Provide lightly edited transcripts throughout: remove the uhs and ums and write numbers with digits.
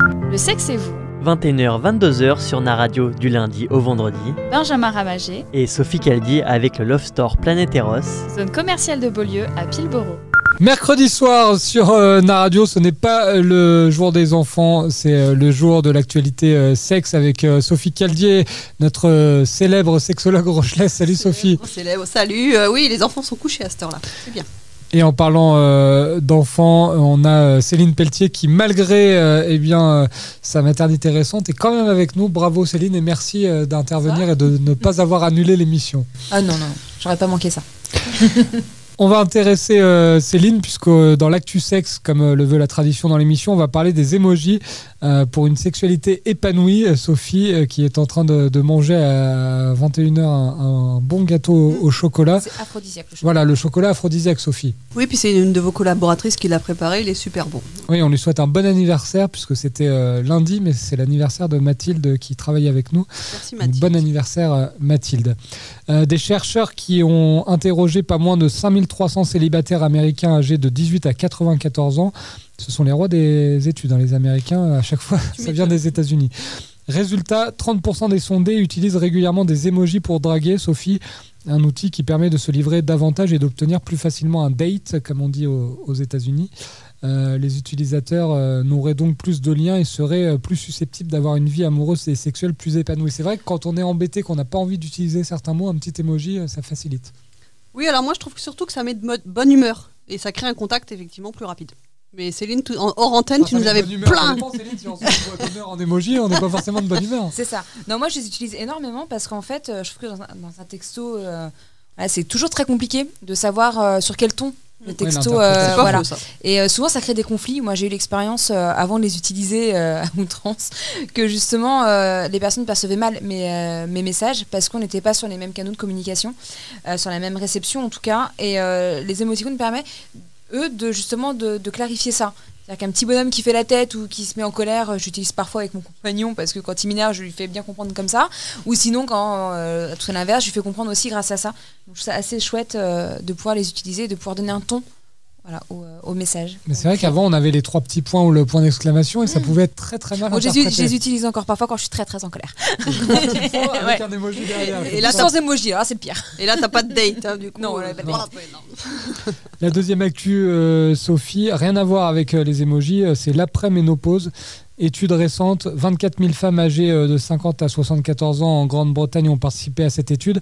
Le sexe et vous. 21h-22h sur Naradio du lundi au vendredi. Benjamin Ramagé et Sophie Caldi avec le Love Store Planète Eros. Zone commerciale de Beaulieu à Pilboro. Mercredi soir sur Naradio, ce n'est pas le jour des enfants, c'est le jour de l'actualité sexe avec Sophie Caldier, notre célèbre sexologue rochelais. Salut Sophie. Célèbre, salut. Oui, les enfants sont couchés à cette heure-là, c'est bien. Et en parlant d'enfants, on a Céline Pelletier qui, malgré sa maternité récente, est quand même avec nous. Bravo Céline et merci d'intervenir et de ne pas avoir annulé l'émission. Ah non, j'aurais pas manqué ça. On va intéresser Céline, puisque dans l'actu sexe, comme le veut la tradition dans l'émission, on va parler des emojis pour une sexualité épanouie. Sophie, qui est en train de manger à 21h un bon gâteau au chocolat. C'est aphrodisiaque le chocolat. Voilà, le chocolat aphrodisiaque, Sophie. Oui, puis c'est une de vos collaboratrices qui l'a préparé, il est super bon. Oui, on lui souhaite un bon anniversaire, puisque c'était lundi, mais c'est l'anniversaire de Mathilde qui travaille avec nous. Merci Mathilde. Bon anniversaire Mathilde. Des chercheurs qui ont interrogé pas moins de 5300 célibataires américains âgés de 18 à 94 ans. Ce sont les rois des études, les Américains, à chaque fois, ça vient des États-Unis. Résultat, 30% des sondés utilisent régulièrement des emojis pour draguer. Sophie, un outil qui permet de se livrer davantage et d'obtenir plus facilement un date, comme on dit aux États-Unis. Les utilisateurs n'auraient donc plus de liens et seraient plus susceptibles d'avoir une vie amoureuse et sexuelle plus épanouie. C'est vrai que quand on est embêté, qu'on n'a pas envie d'utiliser certains mots, un petit emoji, ça facilite. Oui, alors moi je trouve surtout que ça met de bonne humeur et ça crée un contact effectivement plus rapide. Mais Céline, hors antenne, tu nous avais plein. Céline, si on se met de bonne humeur en emoji, on n'est pas forcément de bonne humeur. C'est ça. Non, moi je les utilise énormément parce qu'en fait, je trouve que dans un texto, c'est toujours très compliqué de savoir sur quel ton le texto. Voilà. Faux, ça. Et souvent ça crée des conflits. Moi j'ai eu l'expérience avant de les utiliser à outrance que justement les personnes percevaient mal mes messages parce qu'on n'était pas sur les mêmes canaux de communication, sur la même réception en tout cas. Et les émoticônes permettent eux de clarifier ça. C'est-à-dire qu'un petit bonhomme qui fait la tête ou qui se met en colère, j'utilise parfois avec mon compagnon parce que quand il m'énerve, je lui fais bien comprendre comme ça. Ou sinon, quand tout à l'inverse, je lui fais comprendre aussi grâce à ça. Donc je trouve ça assez chouette de pouvoir les utiliser, de pouvoir donner un ton au message. Mais c'est vrai qu'avant, on avait les 3 petits points ou le point d'exclamation et ça pouvait être très très mal interprété. Je les utilise encore parfois quand je suis très très en colère. Avec un emoji derrière. Et là, sans emoji, alors c'est le pire. Et là, t'as pas de date, du coup. Non, pas de date. La deuxième actu, Sophie, rien à voir avec les emojis, c'est l'après-ménopause. Étude récente, 24 000 femmes âgées de 50 à 74 ans en Grande-Bretagne ont participé à cette étude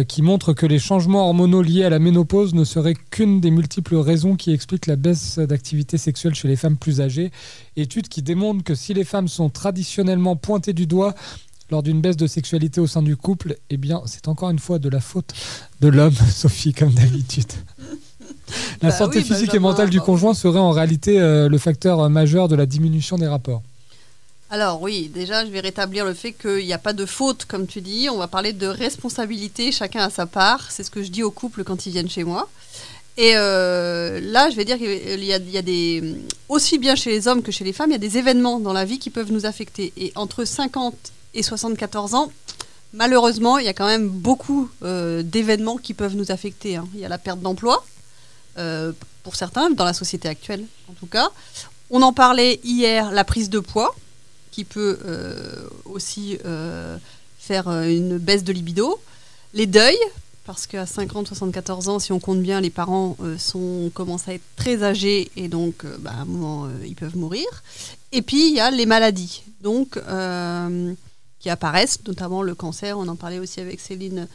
qui montre que les changements hormonaux liés à la ménopause ne seraient qu'une des multiples raisons qui expliquent la baisse d'activité sexuelle chez les femmes plus âgées. Étude qui démontre que si les femmes sont traditionnellement pointées du doigt lors d'une baisse de sexualité au sein du couple, eh bien, c'est encore une fois de la faute de l'homme, Sophie, comme d'habitude. La santé physique et mentale du conjoint serait en réalité le facteur majeur de la diminution des rapports. Alors oui, déjà je vais rétablir le fait qu'il n'y a pas de faute comme tu dis, on va parler de responsabilité, chacun a sa part, c'est ce que je dis aux couples quand ils viennent chez moi. Et là je vais dire qu'il y a des, aussi bien chez les hommes que chez les femmes, il y a des événements dans la vie qui peuvent nous affecter. Et entre 50 et 74 ans, malheureusement il y a quand même beaucoup d'événements qui peuvent nous affecter. Il y a la perte d'emploi. Pour certains, dans la société actuelle en tout cas. On en parlait hier, la prise de poids, qui peut aussi faire une baisse de libido. Les deuils, parce qu'à 50-74 ans, si on compte bien, les parents commencent à être très âgés et donc à un moment, ils peuvent mourir. Et puis, il y a les maladies donc, qui apparaissent, notamment le cancer, on en parlait aussi avec Céline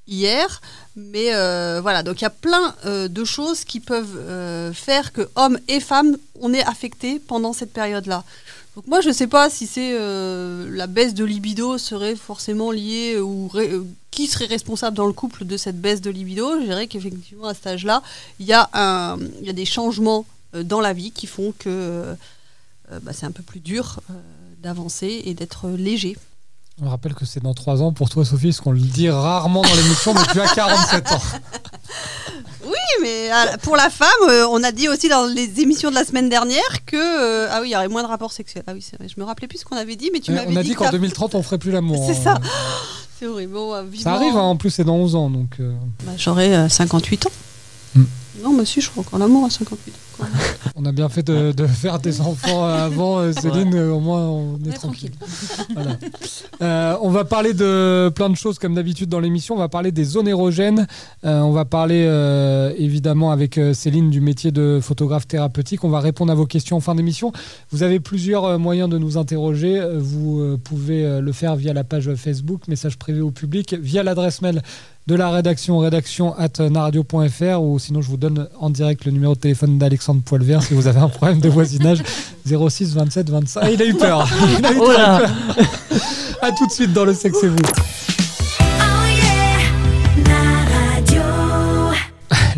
hier, mais voilà, donc il y a plein de choses qui peuvent faire que hommes et femmes, on est affectés pendant cette période-là. Donc moi, je ne sais pas si c'est la baisse de libido serait forcément liée ou qui serait responsable dans le couple de cette baisse de libido. Je dirais qu'effectivement, à cet âge-là, il y a des changements dans la vie qui font que c'est un peu plus dur d'avancer et d'être léger. On rappelle que c'est dans 3 ans pour toi, Sophie, parce qu'on le dit rarement dans l'émission, mais tu as 47 ans. Oui, mais pour la femme, on a dit aussi dans les émissions de la semaine dernière que il y aurait moins de rapports sexuels. Ah oui, c'est vrai, je me rappelais plus ce qu'on avait dit, mais tu m'avais dit. On a dit qu'en 2030, on ferait plus l'amour. C'est ça. C'est horrible. Bon, ça arrive, en plus, c'est dans 11 ans. Donc, j'aurai 58 ans. Non, mais si, je crois encore l'amour à 58 ans. On a bien fait de faire des enfants avant, Céline, au moins on est tranquille. Voilà. On va parler de plein de choses comme d'habitude dans l'émission. On va parler des zones érogènes. On va parler évidemment avec Céline du métier de photographe thérapeutique. On va répondre à vos questions en fin d'émission. Vous avez plusieurs moyens de nous interroger. Vous pouvez le faire via la page Facebook, message privé au public, via l'adresse mail de la rédaction@naradio.fr, ou sinon je vous donne en direct le numéro de téléphone d'Alexandre Poilvert si vous avez un problème de voisinage, 06 27 25. Ah, il a eu peur. Il a eu peur. À tout de suite dans Le Sexe et vous.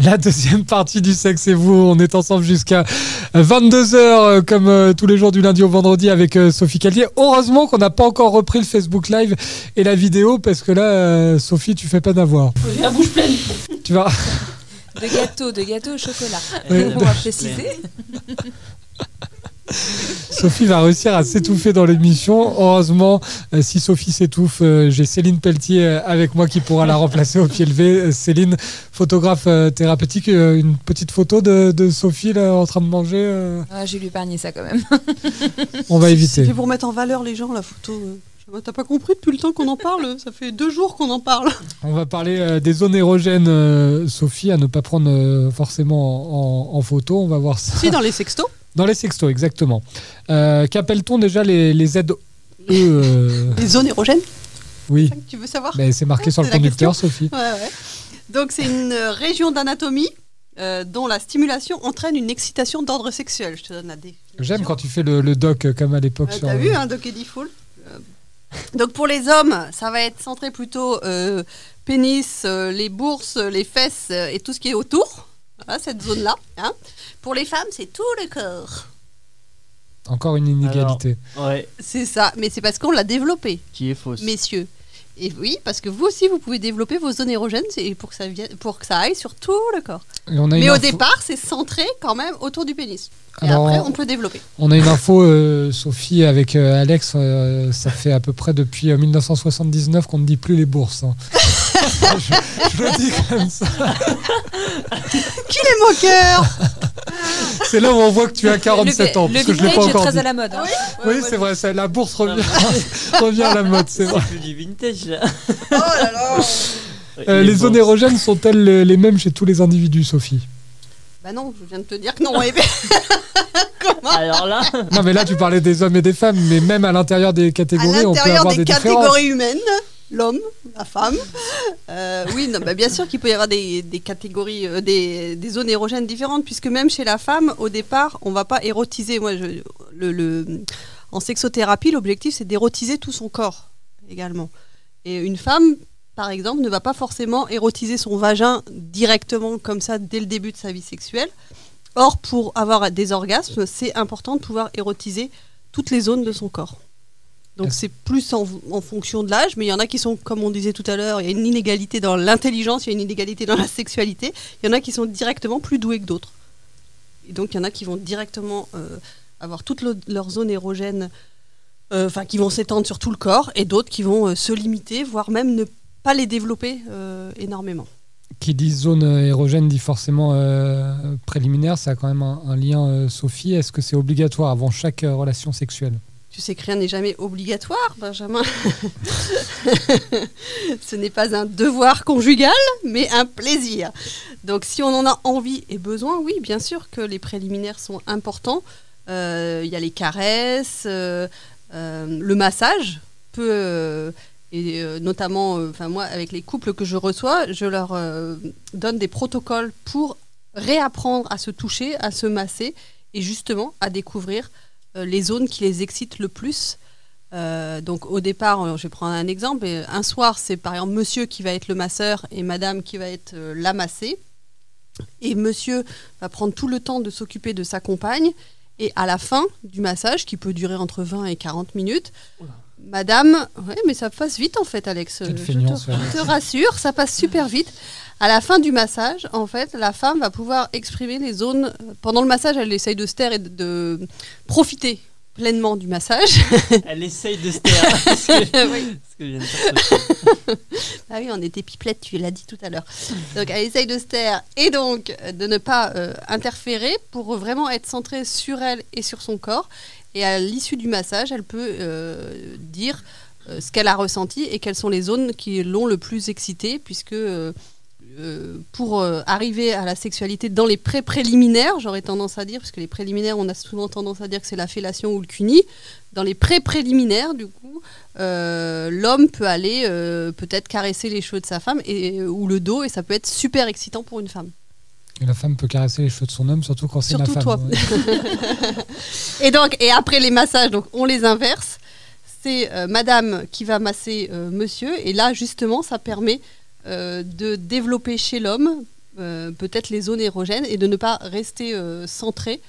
La deuxième partie du Sexe et vous, on est ensemble jusqu'à 22h comme tous les jours du lundi au vendredi avec Sophie Callier. Heureusement qu'on n'a pas encore repris le Facebook Live et la vidéo parce que là, Sophie, tu fais pas d'avoir. J'ai la bouche pleine. Tu vas... De gâteaux au chocolat. Oui, on va préciser. Sophie va réussir à s'étouffer dans l'émission. Heureusement, si Sophie s'étouffe, j'ai Céline Pelletier avec moi qui pourra la remplacer au pied levé. Céline, photographe thérapeutique, une petite photo de Sophie là, en train de manger. Je vais lui épargner ça quand même. On va éviter. C'est pour mettre en valeur les gens, la photo. T'as pas compris depuis le temps qu'on en parle? Ça fait 2 jours qu'on en parle. On va parler des zones érogènes, Sophie, à ne pas prendre forcément en photo. On va voir ça. Si, dans les sextos. Dans les sextos, exactement. Qu'appelle-t-on déjà les ZE Les zones érogènes? Oui. C'est ça que tu veux savoir? Mais c'est marqué sur le conducteur, Sophie. Ouais. Donc c'est une région d'anatomie dont la stimulation entraîne une excitation d'ordre sexuel. Je te donne la définition. J'aime quand tu fais le doc comme à l'époque. T'as vu, Doc Eddie Fool. Donc pour les hommes, ça va être centré plutôt pénis, les bourses, les fesses et tout ce qui est autour. Voilà, cette zone-là. Hein. Pour les femmes, c'est tout le corps. Encore une inégalité. Alors, ouais. C'est ça, mais c'est parce qu'on l'a développé. Qui est fausse. Messieurs. Et oui, parce que vous aussi, vous pouvez développer vos zones érogènes pour que ça aille sur tout le corps. Mais au départ, c'est centré quand même autour du pénis. Et alors, après, on peut développer. On a une info, Sophie, avec Alex, ça fait à peu près depuis 1979 qu'on ne dit plus les bourses. Hein. je le dis comme ça. Qu'il est moqueur. C'est là où on voit que tu as 47 ans. Le parce que je l'ai pas encore très dit. à la mode. Hein. Oui, c'est vrai, la bourse revient à la mode, c'est vrai. C'est plus du vintage là. Oh là là. Les zones érogènes sont-elles les mêmes chez tous les individus, Sophie? Bah non, je viens de te dire que non. Comment? Alors là. Non, mais là, tu parlais des hommes et des femmes, mais même à l'intérieur des catégories, on peut avoir des catégories humaines, l'homme, la femme. Oui, non, bah bien sûr qu'il peut y avoir des catégories, des zones érogènes différentes, puisque même chez la femme, au départ, on ne va pas érotiser. Moi, en sexothérapie, l'objectif, c'est d'érotiser tout son corps également. Et une femme, par exemple, ne va pas forcément érotiser son vagin directement comme ça dès le début de sa vie sexuelle. Or, pour avoir des orgasmes, c'est important de pouvoir érotiser toutes les zones de son corps. Donc c'est plus en fonction de l'âge, mais il y en a qui sont, comme on disait tout à l'heure, il y a une inégalité dans l'intelligence, il y a une inégalité dans la sexualité. Il y en a qui sont directement plus doués que d'autres. Et donc il y en a qui vont directement avoir toutes leurs zones érogènes, qui vont s'étendre sur tout le corps, et d'autres qui vont se limiter, voire même ne pas les développer énormément. Qui dit zone érogène dit forcément préliminaire, ça a quand même un lien, Sophie. Est-ce que c'est obligatoire avant chaque relation sexuelle ? Tu sais que rien n'est jamais obligatoire, Benjamin. Ce n'est pas un devoir conjugal, mais un plaisir. Donc si on en a envie et besoin, oui, bien sûr que les préliminaires sont importants. Il y a les caresses, le massage peut... notamment, moi, avec les couples que je reçois, je leur donne des protocoles pour réapprendre à se toucher, à se masser et justement à découvrir les zones qui les excitent le plus. Donc au départ, je vais prendre un exemple. Un soir, c'est par exemple monsieur qui va être le masseur et madame qui va être la massée. Et monsieur va prendre tout le temps de s'occuper de sa compagne. Et à la fin du massage, qui peut durer entre 20 et 40 minutes, madame, ouais, mais ça passe vite en fait, Alex. Je te rassure, ça passe super vite. À la fin du massage, en fait, la femme va pouvoir exprimer les zones. Pendant le massage, elle essaye de se taire et de profiter pleinement du massage. Elle essaye de se taire. Oui. Ce que je viens de faire. Ah oui, on était pipelette, tu l'as dit tout à l'heure. Donc elle essaye de se taire et donc de ne pas interférer pour vraiment être centrée sur elle et sur son corps. Et à l'issue du massage, elle peut dire ce qu'elle a ressenti et quelles sont les zones qui l'ont le plus excitée, puisque pour arriver à la sexualité dans les pré-préliminaires, j'aurais tendance à dire, parce que les préliminaires, on a souvent tendance à dire que c'est la fellation ou le cuni. Dans les pré-préliminaires, du coup, l'homme peut aller peut-être caresser les cheveux de sa femme ou le dos, et ça peut être super excitant pour une femme. Et la femme peut caresser les cheveux de son homme, surtout quand c'est Surtout la femme. Toi. Et après les massages, donc on les inverse. C'est madame qui va masser monsieur, et là justement ça permet de développer chez l'homme peut-être les zones érogènes et de ne pas rester centré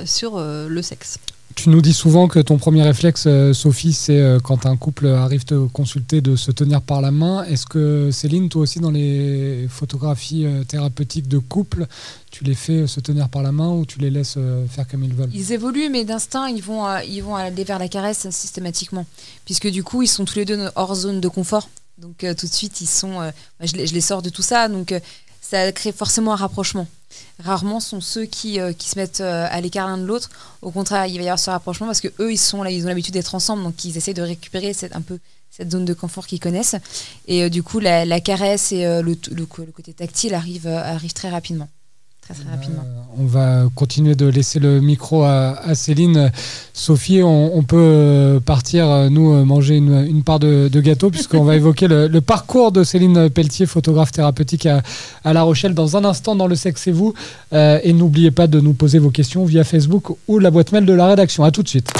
sur le sexe. Tu nous dis souvent que ton premier réflexe, Sophie, c'est quand un couple arrive te consulter de se tenir par la main. Est-ce que, Céline, toi aussi, dans les photographies thérapeutiques de couple, tu les fais se tenir par la main ou tu les laisses faire comme ils veulent? Ils évoluent, mais d'instinct, ils vont aller vers la caresse systématiquement. Puisque du coup, ils sont tous les deux hors zone de confort. Donc tout de suite, ils sont... je les sors de tout ça, donc ça crée forcément un rapprochement. Rarement sont ceux qui se mettent à l'écart l'un de l'autre. Au contraire, il va y avoir ce rapprochement parce qu'eux, ils sont là, ils ont l'habitude d'être ensemble, donc ils essaient de récupérer cette zone de confort qu'ils connaissent. Et du coup, la caresse et le côté tactile arrivent très rapidement. Très rapidement. On va continuer de laisser le micro à Céline. Sophie, on peut partir, nous, manger une part de gâteau, puisqu'on va évoquer le parcours de Céline Pelletier, photographe thérapeutique à La Rochelle, dans un instant dans Le Sexe et vous. Et n'oubliez pas de nous poser vos questions via Facebook ou la boîte mail de la rédaction. À tout de suite.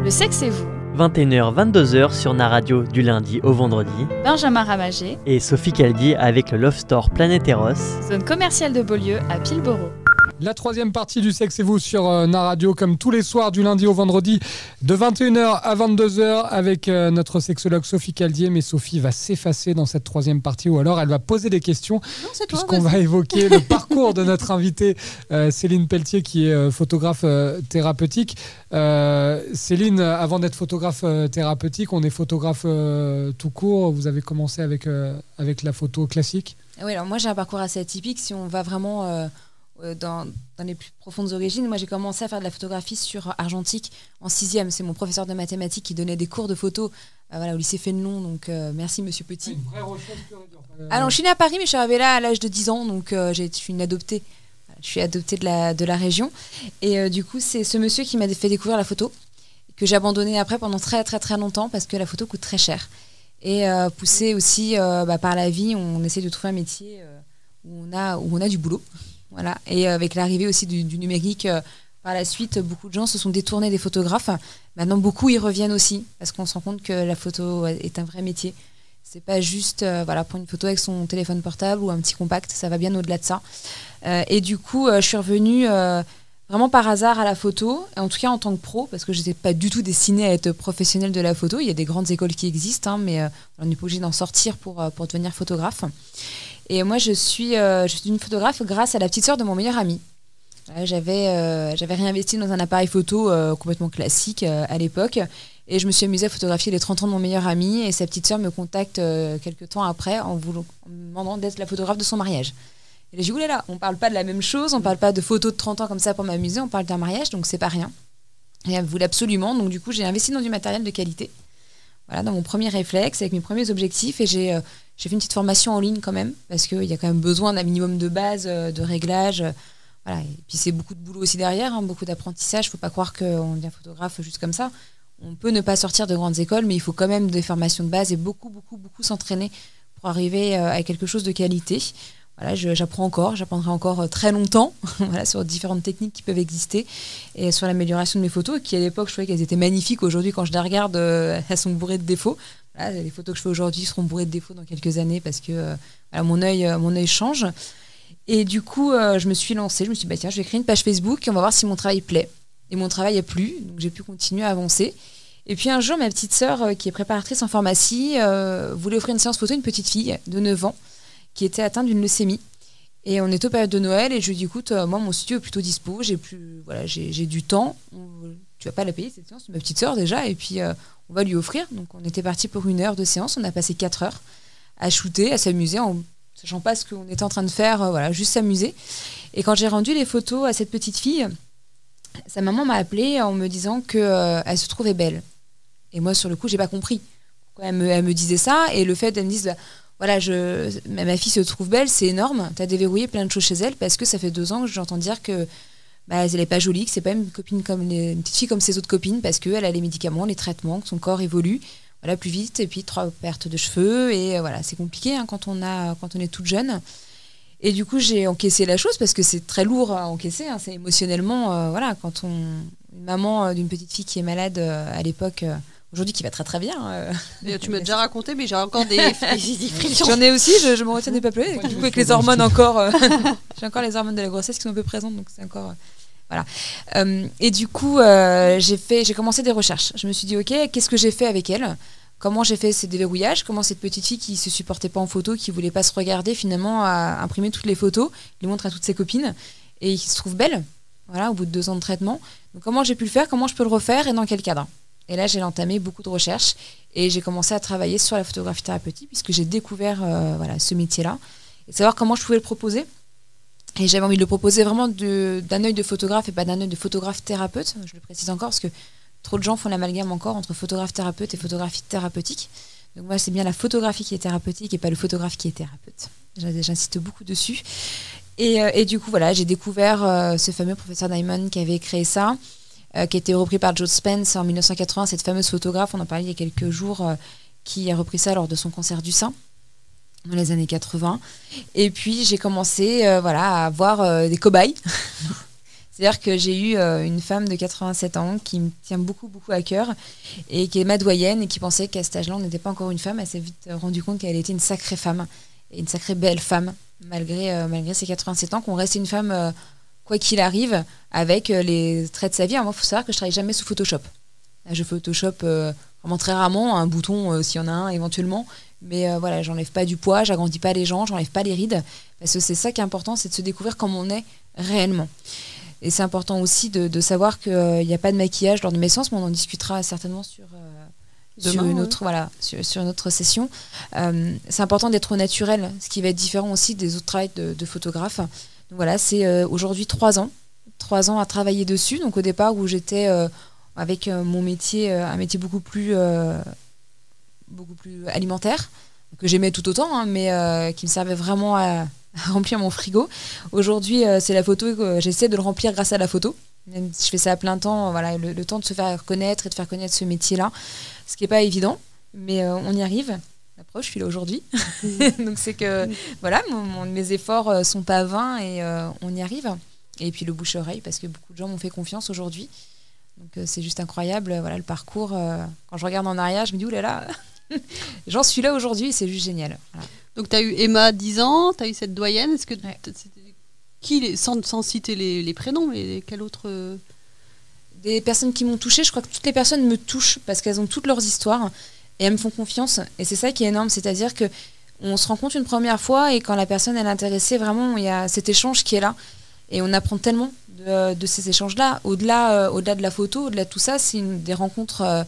Le Sexe et vous, 21h, 22h sur Naradio du lundi au vendredi. Benjamin Ramagé, Et Sophie Caldi avec le Love Store Planète Eros. zone commerciale de Beaulieu à Pilboro. La troisième partie du Sexe et vous sur Naradio, comme tous les soirs du lundi au vendredi, de 21h à 22h avec notre sexologue Sophie Caldier. Mais Sophie va s'effacer dans cette troisième partie, ou alors elle va poser des questions, Non, c'est toi, puisqu'on va évoquer le parcours de notre invitée Céline Pelletier, qui est photographe thérapeutique. Céline, avant d'être photographe thérapeutique, on est photographe tout court. Vous avez commencé avec la photo classique? Oui, alors moi j'ai un parcours assez atypique. Si on va vraiment dans les plus profondes origines, moi j'ai commencé à faire de la photographie sur argentique en 6e. C'est mon professeur de mathématiques qui donnait des cours de photo au lycée Fénelon. Donc merci Monsieur Petit. Une vraie Rochelle pure et dure. Alors je suis née à Paris, mais je suis arrivée là à l'âge de 10 ans. Donc je suis une adoptée. Je suis adoptée de la région. Et du coup, c'est ce monsieur qui m'a fait découvrir la photo, que j'ai abandonné après pendant très très très longtemps parce que la photo coûte très cher. Et poussé aussi par la vie, on essaie de trouver un métier où on a du boulot. Voilà. Et avec l'arrivée aussi du numérique, par la suite, beaucoup de gens se sont détournés des photographes. Maintenant, beaucoup y reviennent aussi parce qu'on se rend compte que la photo est un vrai métier. C'est pas juste prendre une photo avec son téléphone portable ou un petit compact, ça va bien au-delà de ça. Et du coup, je suis revenue vraiment par hasard à la photo, en tout cas en tant que pro, parce que je n'étais pas du tout destinée à être professionnelle de la photo. Il y a des grandes écoles qui existent, mais on n'est pas obligé d'en sortir pour devenir photographe. Et moi, je suis une photographe grâce à la petite sœur de mon meilleur ami. J'avais réinvesti dans un appareil photo complètement classique à l'époque. Et je me suis amusée à photographier les 30 ans de mon meilleur ami. Et sa petite sœur me contacte quelques temps après en me demandant d'être la photographe de son mariage. Et là, j'ai dit, oulala, on ne parle pas de la même chose. On ne parle pas de photos de 30 ans comme ça pour m'amuser. On parle d'un mariage, donc c'est pas rien. Et elle voulait absolument. Donc du coup, j'ai investi dans du matériel de qualité. Voilà, dans mon premier réflexe, avec mes premiers objectifs. Et j'ai fait une petite formation en ligne quand même. Parce qu'il y a quand même besoin d'un minimum de base, de réglage. Voilà. Et puis c'est beaucoup de boulot aussi derrière, beaucoup d'apprentissage. Il ne faut pas croire qu'on devient photographe juste comme ça. On peut ne pas sortir de grandes écoles, mais il faut quand même des formations de base et beaucoup s'entraîner pour arriver à quelque chose de qualité. Voilà, j'apprendrai encore très longtemps sur différentes techniques qui peuvent exister et sur l'amélioration de mes photos, qui à l'époque je trouvais qu'elles étaient magnifiques. Aujourd'hui, quand je les regarde, elles sont bourrées de défauts. Voilà, les photos que je fais aujourd'hui seront bourrées de défauts dans quelques années parce que mon œil change. Et du coup, je me suis lancée, je me suis dit, tiens, je vais créer une page Facebook et on va voir si mon travail plaît. Et mon travail a plu, donc j'ai pu continuer à avancer. Et puis un jour, ma petite sœur, qui est préparatrice en pharmacie, voulait offrir une séance photo à une petite fille de 9 ans qui était atteinte d'une leucémie. Et on est aux périodes de Noël et je lui dis écoute, moi mon studio est plutôt dispo, j'ai du temps, tu vas pas la payer cette séance, c'est ma petite sœur déjà, et puis on va lui offrir. Donc on était parti pour 1 heure de séance, on a passé 4 heures à shooter, à s'amuser, en sachant pas ce qu'on était en train de faire, juste s'amuser. Et quand j'ai rendu les photos à cette petite fille, sa maman m'a appelée en me disant qu'elle se trouvait belle. Et moi sur le coup j'ai pas compris pourquoi elle me disait ça, et le fait qu'elle me dise voilà, ma fille se trouve belle, c'est énorme. T'as déverrouillé plein de choses chez elle parce que ça fait 2 ans que j'entends dire que elle n'est pas jolie, que c'est pas une copine une petite fille comme ses autres copines parce qu'elle a les médicaments, les traitements, que son corps évolue plus vite et puis 3 pertes de cheveux et voilà, c'est compliqué quand on est toute jeune. Et du coup, j'ai encaissé la chose parce que c'est très lourd à encaisser. C'est émotionnellement, quand une maman d'une petite fille qui est malade à l'époque. Aujourd'hui, qui va très très bien. Tu m'as déjà raconté, mais j'ai encore des frictions. J'en ai aussi, je me retiens de pas pleurer. Du coup, avec les hormones encore, j'ai encore les hormones de la grossesse qui sont un peu présentes, donc c'est encore voilà. Et du coup, j'ai commencé des recherches. Je me suis dit, ok, qu'est-ce que j'ai fait avec elle ? Comment j'ai fait ces déverrouillages ? Comment cette petite fille qui se supportait pas en photo, qui voulait pas se regarder, finalement a imprimé toutes les photos, les montre à toutes ses copines et qui se trouve belle. Voilà, au bout de 2 ans de traitement. Donc comment j'ai pu le faire ? Comment je peux le refaire ? Et dans quel cadre ? Et là, j'ai entamé beaucoup de recherches et j'ai commencé à travailler sur la photographie thérapeutique puisque j'ai découvert ce métier-là et savoir comment je pouvais le proposer. Et j'avais envie de le proposer vraiment d'un œil de photographe et pas d'un œil de photographe thérapeute. Je le précise encore parce que trop de gens font l'amalgame encore entre photographe thérapeute et photographie thérapeutique. Donc moi, c'est bien la photographie qui est thérapeutique et pas le photographe qui est thérapeute. J'insiste beaucoup dessus. Et du coup, voilà, j'ai découvert ce fameux professeur Diamond qui avait créé ça. Qui a été repris par Joe Spence en 1980, cette fameuse photographe, on en parlait il y a quelques jours, qui a repris ça lors de son cancer du sein, dans les années 80. Et puis j'ai commencé à avoir des cobayes. C'est-à-dire que j'ai eu une femme de 87 ans qui me tient beaucoup, beaucoup à cœur et qui est ma doyenne et qui pensait qu'à cet âge-là, on n'était pas encore une femme. Elle s'est vite rendue compte qu'elle était une sacrée femme, et une sacrée belle femme, malgré ses 87 ans, qu'on restait une femme... quoi qu'il arrive, avec les traits de sa vie. Alors moi, il faut savoir que je ne travaille jamais sous Photoshop. Là, je Photoshop vraiment très rarement, un bouton s'il y en a un éventuellement, mais j'enlève pas du poids, j'agrandis pas les gens, j'enlève pas les rides, parce que c'est ça qui est important, c'est de se découvrir comme on est réellement. Et c'est important aussi de savoir qu'il n'y a pas de maquillage lors de mes séances, mais on en discutera certainement sur une autre session. C'est important d'être au naturel, ce qui va être différent aussi des autres travails de photographes. Donc voilà, c'est aujourd'hui 3 ans à travailler dessus. Donc au départ où j'étais avec mon métier, un métier beaucoup plus alimentaire, que j'aimais tout autant, mais qui me servait vraiment à remplir mon frigo. Aujourd'hui, c'est la photo, j'essaie de le remplir grâce à la photo. Même si je fais ça à plein temps, le temps de se faire connaître et de faire connaître ce métier-là, ce qui n'est pas évident, mais on y arrive. La preuve, je suis là aujourd'hui. Donc c'est que mes efforts sont pas vains et on y arrive. Et puis le bouche-oreille, parce que beaucoup de gens m'ont fait confiance aujourd'hui. Donc c'est juste incroyable. Le parcours, quand je regarde en arrière, je me dis oulala, j'en suis là aujourd'hui, c'est juste génial. Voilà. Donc tu as eu Emma 10 ans, tu as eu cette doyenne. Est-ce que sans citer les prénoms, mais quel autre Des personnes qui m'ont touchée, je crois que toutes les personnes me touchent parce qu'elles ont toutes leurs histoires. Et elles me font confiance. Et c'est ça qui est énorme. C'est-à-dire qu'on se rencontre une première fois et quand la personne elle est intéressée, vraiment, il y a cet échange qui est là. Et on apprend tellement de ces échanges-là. Au-delà de la photo, au-delà de tout ça, c'est des rencontres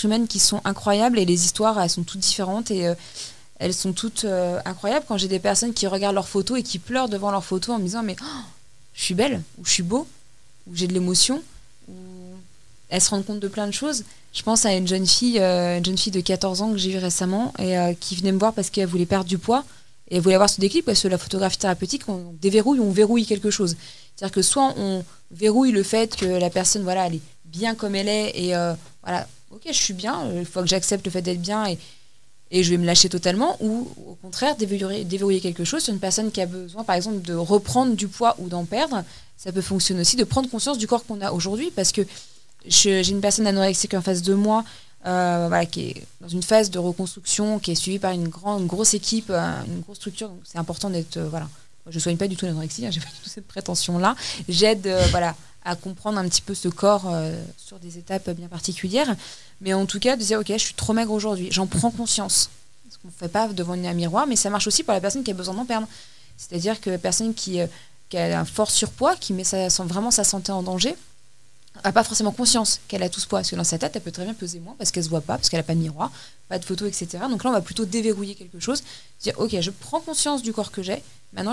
humaines qui sont incroyables. Et les histoires, elles sont toutes différentes. Et elles sont toutes incroyables. Quand j'ai des personnes qui regardent leurs photos et qui pleurent devant leurs photos en me disant « Mais je suis belle » ou « Je suis beau » ou « J'ai de l'émotion » ou elles se rendent compte de plein de choses. Je pense à une jeune fille de 14 ans que j'ai eue récemment et qui venait me voir parce qu'elle voulait perdre du poids et elle voulait avoir ce déclic parce que la photographie thérapeutique, on déverrouille ou on verrouille quelque chose. C'est-à-dire que soit on verrouille le fait que la personne elle est bien comme elle est et ok, je suis bien, il faut que j'accepte le fait d'être bien et je vais me lâcher totalement, ou au contraire déverrouiller quelque chose sur une personne qui a besoin par exemple de reprendre du poids ou d'en perdre. Ça peut fonctionner aussi de prendre conscience du corps qu'on a aujourd'hui parce que j'ai une personne anorexique en face de moi qui est dans une phase de reconstruction, qui est suivie par une grosse équipe, une grosse structure. Donc c'est important d'être... Je ne soigne pas du tout l'anorexie, j'ai pas du tout cette prétention-là. J'aide à comprendre un petit peu ce corps sur des étapes bien particulières. Mais en tout cas, de dire, ok, je suis trop maigre aujourd'hui. J'en prends conscience. Ce qu'on ne fait pas devant un miroir, mais ça marche aussi pour la personne qui a besoin d'en perdre. C'est-à-dire que la personne qui a un fort surpoids, qui met vraiment sa santé en danger, n'a pas forcément conscience qu'elle a tout ce poids. Parce que dans sa tête, elle peut très bien peser moins parce qu'elle ne se voit pas, parce qu'elle n'a pas de miroir, pas de photos, etc. Donc là, on va plutôt déverrouiller quelque chose. Dire, ok, je prends conscience du corps que j'ai. Maintenant,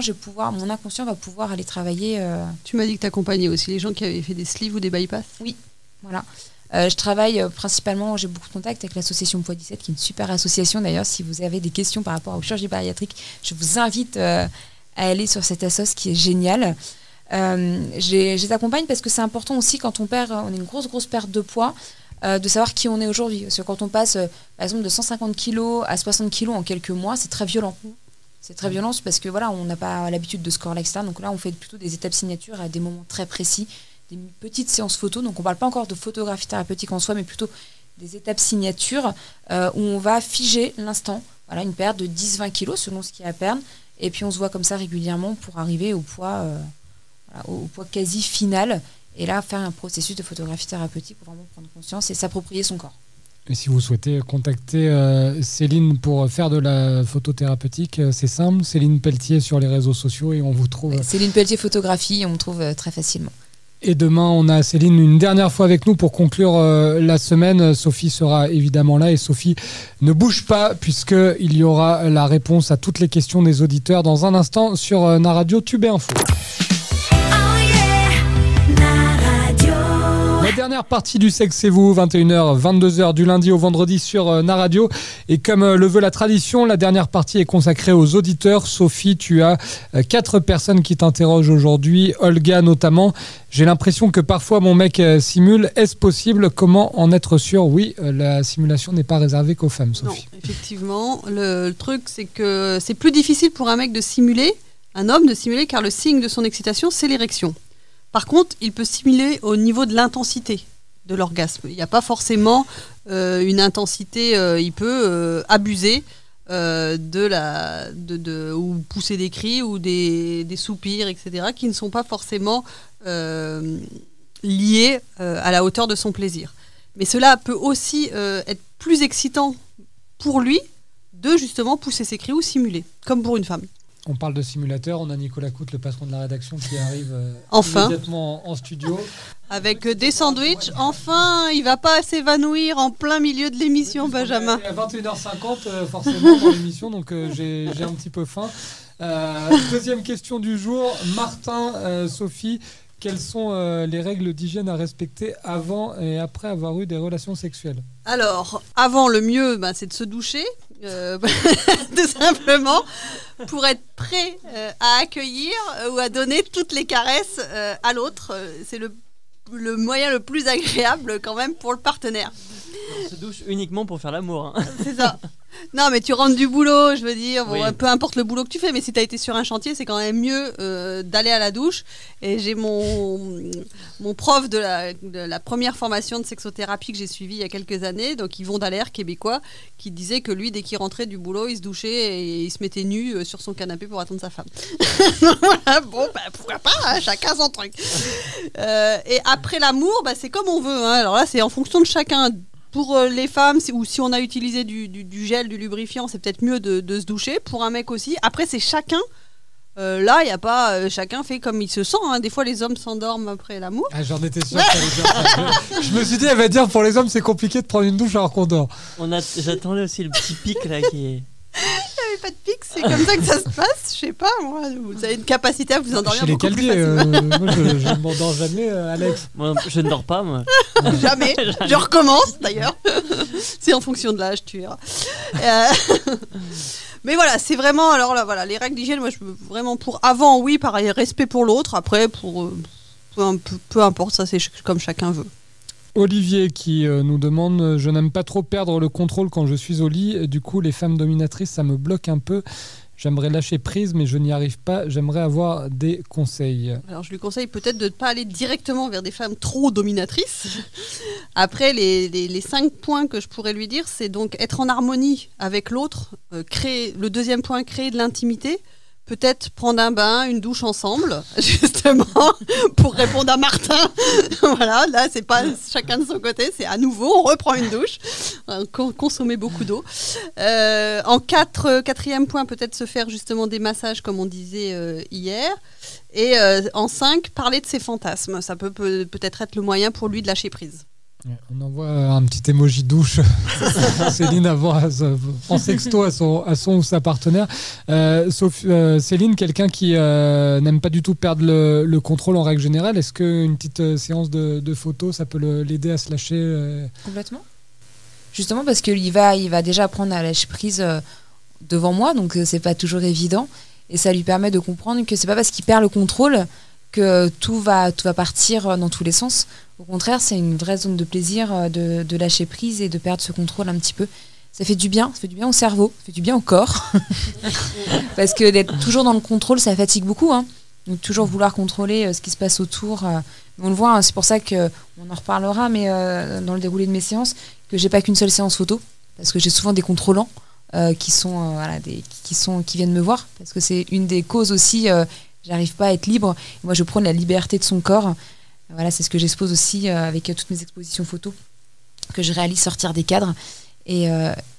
mon inconscient va pouvoir aller travailler. Tu m'as dit que tu accompagnais aussi les gens qui avaient fait des sleeves ou des bypass. Oui, voilà. Je travaille principalement, j'ai beaucoup de contacts avec l'association Poids 17, qui est une super association. D'ailleurs, si vous avez des questions par rapport aux chirurgies bariatriques, je vous invite à aller sur cette assoce qui est géniale. Je les accompagne parce que c'est important aussi quand on a une grosse perte de poids, de savoir qui on est aujourd'hui. Parce que quand on passe, par exemple, de 150 kg à 60 kg en quelques mois, c'est très violent. C'est très violent parce que voilà, on n'a pas l'habitude de ce corps-là, etc. Donc là, on fait plutôt des étapes signatures à des moments très précis, des petites séances photos. Donc on ne parle pas encore de photographie thérapeutique en soi, mais plutôt des étapes signatures où on va figer l'instant. Voilà, une perte de 10-20 kg selon ce qu'il y a à perdre. Et puis on se voit comme ça régulièrement pour arriver au poids quasi final. Et là, faire un processus de photographie thérapeutique pour vraiment prendre conscience et s'approprier son corps. Et si vous souhaitez contacter Céline pour faire de la photo thérapeutique, c'est simple, Céline Pelletier sur les réseaux sociaux et on vous trouve... Céline Pelletier Photographie, et on me trouve très facilement. Et demain, on a Céline une dernière fois avec nous pour conclure la semaine. Sophie sera évidemment là et Sophie ne bouge pas puisqu'il y aura la réponse à toutes les questions des auditeurs dans un instant sur Naradio Tube et Info. La dernière partie du Sexe c'est vous, 21h, 22h du lundi au vendredi sur Naradio. Et comme le veut la tradition, la dernière partie est consacrée aux auditeurs. Sophie, tu as 4 personnes qui t'interrogent aujourd'hui, Olga notamment. J'ai l'impression que parfois mon mec simule. Est-ce possible? Comment en être sûr? Oui, la simulation n'est pas réservée qu'aux femmes, Sophie. Non, effectivement. Le truc, c'est que c'est plus difficile pour un mec de simuler, un homme de simuler, car le signe de son excitation, c'est l'érection. Par contre, il peut simuler au niveau de l'intensité de l'orgasme. Il n'y a pas forcément une intensité, il peut abuser ou pousser des cris ou des soupirs, etc., qui ne sont pas forcément liés à la hauteur de son plaisir. Mais cela peut aussi être plus excitant pour lui de justement pousser ses cris ou simuler, comme pour une femme. On parle de simulateur, on a Nicolas Coute, le patron de la rédaction, qui arrive enfin immédiatement en studio. Avec des sandwichs, enfin, il va pas s'évanouir en plein milieu de l'émission, Benjamin. À 21h50, forcément, dans l'émission, donc j'ai un petit peu faim. Deuxième question du jour, Martin, Sophie, quelles sont les règles d'hygiène à respecter avant et après avoir eu des relations sexuelles? Alors, avant, le mieux, c'est de se doucher, tout simplement, pour être prêt à accueillir ou à donner toutes les caresses à l'autre. C'est le moyen le plus agréable quand même pour le partenaire. On se douche uniquement pour faire l'amour. Hein. C'est ça. Non, mais tu rentres du boulot, je veux dire, oui. Peu importe le boulot que tu fais, mais si tu as été sur un chantier, c'est quand même mieux d'aller à la douche. Et j'ai mon prof de la première formation de sexothérapie que j'ai suivie il y a quelques années, donc Yvon Dallaire, québécois, qui disait que lui, dès qu'il rentrait du boulot, il se douchait et il se mettait nu sur son canapé pour attendre sa femme. Voilà, bon, pourquoi pas, hein, chacun son truc. Et après l'amour, c'est comme on veut. Hein. Alors là, c'est en fonction de chacun. Pour les femmes, ou si on a utilisé du gel, du lubrifiant, c'est peut-être mieux de se doucher. Pour un mec aussi. Après, c'est chacun. Là, il n'y a pas... chacun fait comme il se sent. Hein. Des fois, les hommes s'endorment après l'amour. Ah, j'en étais sûr. Je me suis dit, elle va dire, pour les hommes, c'est compliqué de prendre une douche alors qu'on dort. J'attendais aussi le petit pic là qui est... Il n'y avait pas de pic, c'est comme ça que ça se passe. Je sais pas, moi. Vous avez une capacité à vous endormir chez les beaucoup plus calviers, facilement. moi, je ne m'endors jamais, Alex. Moi, je ne dors pas, moi. Jamais. Je recommence, d'ailleurs. C'est en fonction de l'âge, tu verras. Mais voilà, c'est vraiment... Alors là, voilà, les règles d'hygiène, moi, vraiment pour avant, oui, pareil, respect pour l'autre. Après, pour peu importe, ça, c'est comme chacun veut. Olivier qui nous demande: je n'aime pas trop perdre le contrôle quand je suis au lit, du coup les femmes dominatrices ça me bloque un peu, j'aimerais lâcher prise mais je n'y arrive pas, j'aimerais avoir des conseils. Alors je lui conseille peut-être de ne pas aller directement vers des femmes trop dominatrices. Après les 5 points que je pourrais lui dire, c'est donc être en harmonie avec l'autre, le deuxième point, créer de l'intimité, peut-être prendre un bain, une douche ensemble, justement, pour répondre à Martin. Voilà, là, c'est pas chacun de son côté, c'est à nouveau, on reprend une douche, consommer beaucoup d'eau. En quatrième point, peut-être se faire justement des massages, comme on disait hier. Et en 5, parler de ses fantasmes. Ça peut-être être le moyen pour lui de lâcher prise. On envoie un petit emoji douche. Céline en sexto à son ou sa partenaire. Céline, quelqu'un qui n'aime pas du tout perdre le contrôle en règle générale, est-ce qu'une petite séance de photos, ça peut l'aider à se lâcher Complètement. Justement parce qu'il va déjà apprendre à lâcher prise devant moi, donc c'est pas toujours évident. Et ça lui permet de comprendre que c'est pas parce qu'il perd le contrôle que tout va partir dans tous les sens. Au contraire, c'est une vraie zone de plaisir de lâcher prise et de perdre ce contrôle un petit peu. Ça fait du bien au cerveau, ça fait du bien au corps. Parce que d'être toujours dans le contrôle, ça fatigue beaucoup. Hein. Donc toujours vouloir contrôler ce qui se passe autour. On le voit, hein, c'est pour ça qu'on en reparlera, mais dans le déroulé de mes séances, que j'ai pas qu'une seule séance photo, parce que j'ai souvent des contrôlants qui viennent me voir, parce que c'est une des causes aussi. J'arrive pas à être libre. Moi, je prône la liberté de son corps. Voilà, c'est ce que j'expose aussi avec toutes mes expositions photos, que je réalise sortir des cadres et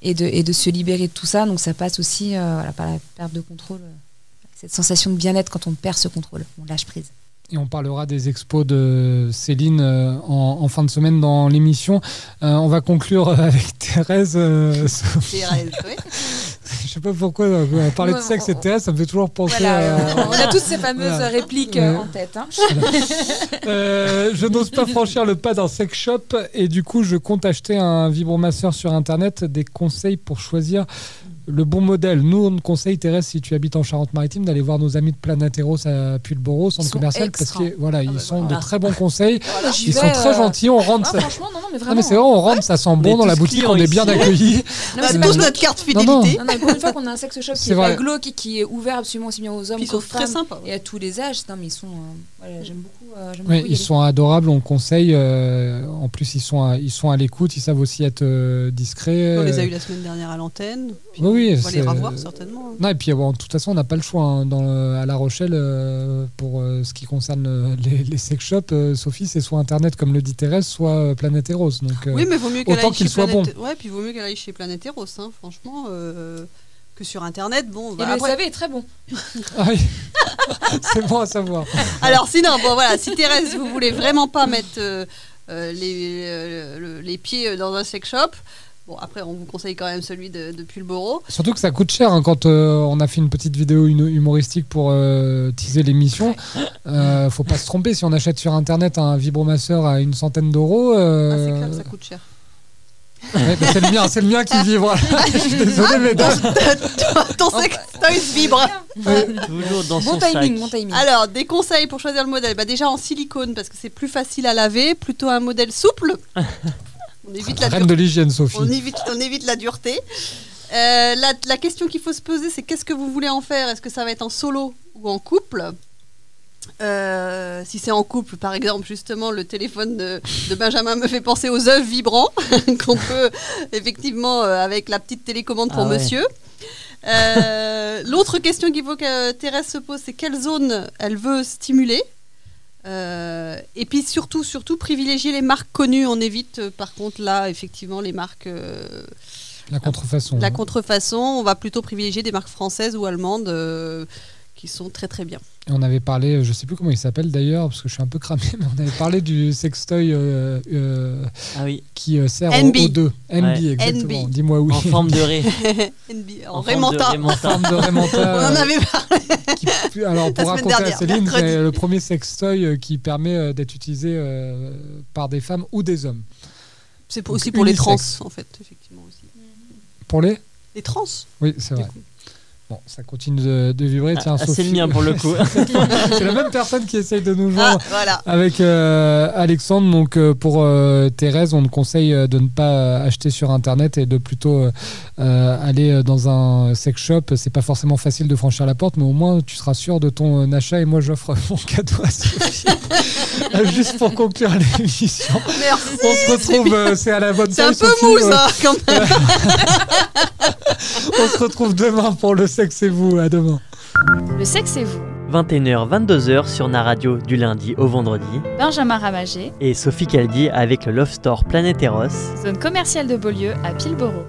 de se libérer de tout ça. Donc ça passe aussi par la perte de contrôle, cette sensation de bien-être quand on perd ce contrôle, on lâche prise. Et on parlera des expos de Céline en fin de semaine dans l'émission. On va conclure avec Thérèse. Thérèse, oui. Je sais pas pourquoi parler de sexe et de Thérèse, ça me fait toujours penser on a toutes ces fameuses répliques en tête. Hein. Je n'ose pas franchir le pas d'un sex shop et du coup je compte acheter un vibromasseur sur internet. Des conseils pour choisir le bon modèle. Nous, on te conseille, Thérèse, si tu habites en Charente-Maritime, d'aller voir nos amis de Planétéros à Pulboro, centre commercial, parce que ils sont de très bons conseils. Ils sont très gentils. On rentre. Franchement, non, mais vraiment. Non, mais c'est vrai, on rentre, ça sent bon dans la boutique, on est bien accueillis. On a tous notre carte fidélité. Non, pour une fois qu'on a un sex shop qui est pas glauque et qui est ouvert absolument aussi bien aux hommes qu'aux femmes et à tous les âges. Non, mais ils sont. J'aime beaucoup. Ils sont adorables, on conseille. En plus, ils sont à l'écoute, ils savent aussi être discrets. On les a eu la semaine dernière à l'antenne. Oui, on va les revoir certainement. Non, et puis de toute façon, on n'a pas le choix à La Rochelle pour ce qui concerne les sex shops. Sophie, c'est soit Internet, comme le dit Thérèse, soit Planétéros. Donc, oui, mais vaut mieux qu'elle autant aille qu'il soit bon. Ouais, puis vaut mieux qu'elle aille chez Planétéros, hein, franchement, que sur Internet. Bon, et le SAV est très bon. Ah oui. C'est bon à savoir. Alors sinon, si Thérèse, vous voulez vraiment pas mettre les pieds dans un sex shop. Bon, après, on vous conseille quand même celui de Pulboro. Surtout que ça coûte cher quand on a fait une petite vidéo humoristique pour teaser l'émission. Faut pas se tromper, si on achète sur Internet un vibromasseur à une centaine d'euros... c'est clair que ça coûte cher. Ouais, c'est le mien qui vibre. Je suis désolé, mesdames. Ton sextoy vibre. Toujours dans son timing, sac. bon timing. Alors, des conseils pour choisir le modèle. Déjà en silicone, parce que c'est plus facile à laver. Plutôt un modèle souple. On évite la reine de l'hygiène, Sophie. On évite la dureté. La question qu'il faut se poser, c'est qu'est-ce que vous voulez en faire ? Est-ce que ça va être en solo ou en couple ? Si c'est en couple, par exemple, justement, le téléphone de Benjamin me fait penser aux œufs vibrants qu'on peut effectivement avec la petite télécommande pour monsieur. L'autre question qu'il faut que Thérèse se pose, c'est quelle zone elle veut stimuler. Et puis surtout privilégier les marques connues. On évite par contre là effectivement les marques la contrefaçon. La contrefaçon, on va plutôt privilégier des marques françaises ou allemandes qui sont très très bien. Et on avait parlé, je sais plus comment il s'appelle d'ailleurs parce que je suis un peu cramé, mais on avait parlé du sextoy qui sert aux deux. NB, exactement. NB. Dis-moi oui. En forme de ré. NB, en Raymanta. En forme de Raymanta. On en avait parlé. Alors pour raconter à Céline, c'est le premier sextoy qui permet d'être utilisé par des femmes ou des hommes. C'est aussi pour les trans en fait, effectivement aussi. Pour les trans. Oui, c'est vrai. Bon, ça continue de vibrer. Tiens, Sophie, c'est le mien pour le coup. C'est la même personne qui essaye de nous joindre voilà. avec Alexandre. Donc pour Thérèse, on te conseille de ne pas acheter sur Internet et de plutôt aller dans un sex shop. C'est pas forcément facile de franchir la porte, mais au moins tu seras sûr de ton achat. Et moi, j'offre mon cadeau à Sophie. Juste pour conclure l'émission. Merci. On se retrouve, c'est à la bonne taille. C'est un peu mou ça, quand même. On se retrouve demain pour le sexe et vous. À demain. Le sexe et vous, 21h-22h sur Naradio du lundi au vendredi. Benjamin Ramagé, Et Sophie Caldi avec le Love Store Planet Eros. zone commerciale de Beaulieu à Pilboro.